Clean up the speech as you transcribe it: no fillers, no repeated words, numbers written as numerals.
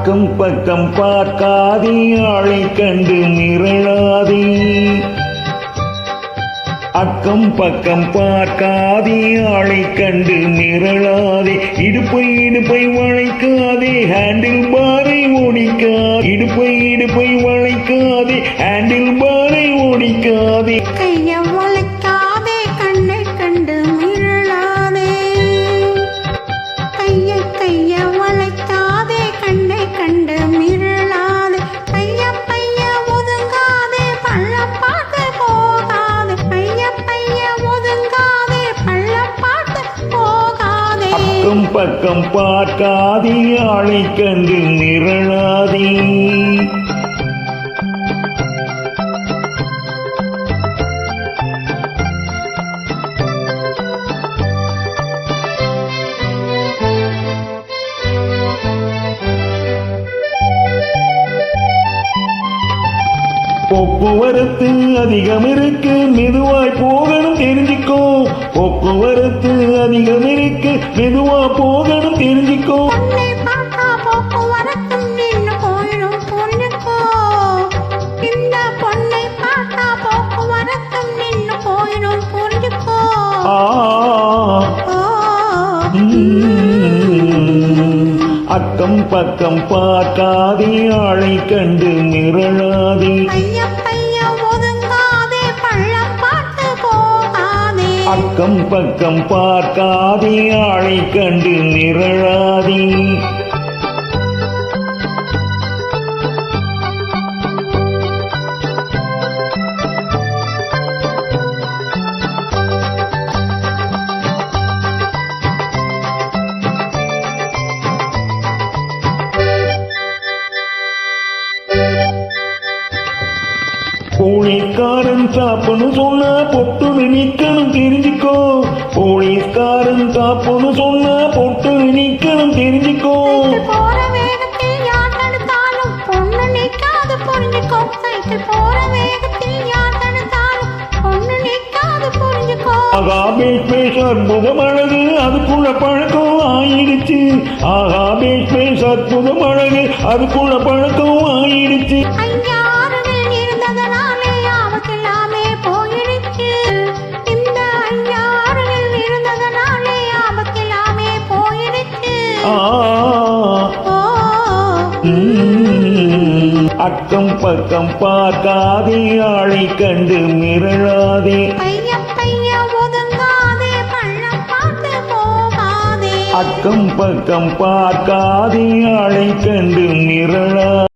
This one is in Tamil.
அக்கம் பக்கம் பார்க்காதே ஆளை கண்டு மிரளாதே அக்கம் பக்கம் பார்க்காதே ஆளை கண்டு மிரளாதே இடுப்பை வளைக்காதே ஹேண்டில் பாரை ஓடிக்காதே இடுப்பை வளைக்காதே ஹேண்டில் பாரை ஓடிக்காதே கைய வளைக்காதே கண்ணை கண்டு மிரளாதே கைய வளைக்காதே கண்ணை கண்டு மிரளாதே பைய ஒதுங்காதே பள்ளம் பார்த்து போகாதே பைய ஒதுங்காதே பள்ளம் பார்த்து போகாதே அக்கம் பக்கம் பார்க்காதே ஆளை கண்டு மிரளாதே போக்குவரத்து அதிகம் இருக்கு மெதுவாய் போகணும் தெரிஞ்சுக்கோ போக்குவரத்து அதிகம் இருக்கு மெதுவா போகணும் தெரிஞ்சுக்கோ பொண்ணை பார்த்தா போக்குவரத்தும் நின்னு போயிடும் புரிஞ்சுக்கோ இந்த பொண்ணை பார்த்தா போக்குவரத்தும் நின்னு போயிடும் புரிஞ்சுக்கோ அக்கம் பக்கம் பார்க்காதே ஆளை கண்டு மிரளாதே பைய ஒதுங்காதே பள்ளம் பார்த்து போகாதே அக்கம் பக்கம் பார்க்காதே ஆளை கண்டு மிரளாதே போலீஸ்காரன் சாப்புன்னு சொன்னா பொட்டு நிக்கணும் தெரிஞ்சுக்கோ போலீஸ்காரன் சாப்புன்னு சொன்னா பொட்டு நிக்கணும் தெரிஞ்சுக்கோ போற வேகத்தில் யார் தடுத்தாலும் பொண்ணு நிக்காது புரிஞ்சுக்கோ சைக்கிள் போற வேகத்தில் யார் தடுத்தாலும் பொண்ணு நிக்காது புரிஞ்சுக்கோ ஆகாபேஷ் அற்புதம் அழகு அதுக்குள்ள பழக்கம் ஆயிடுச்சு ஆகாபேஷ் அற்புதம் அழகு அதுக்குள்ள பழக்கம் ஆயிடுச்சு அக்கம் பக்கம் பார்க்காதே ஆளை கண்டு மிரளாதே பைய ஒதுங்காதே பள்ளம் பார்த்து போகாதே அக்கம் பக்கம் பார்க்காதே ஆளை கண்டு மிரளாதே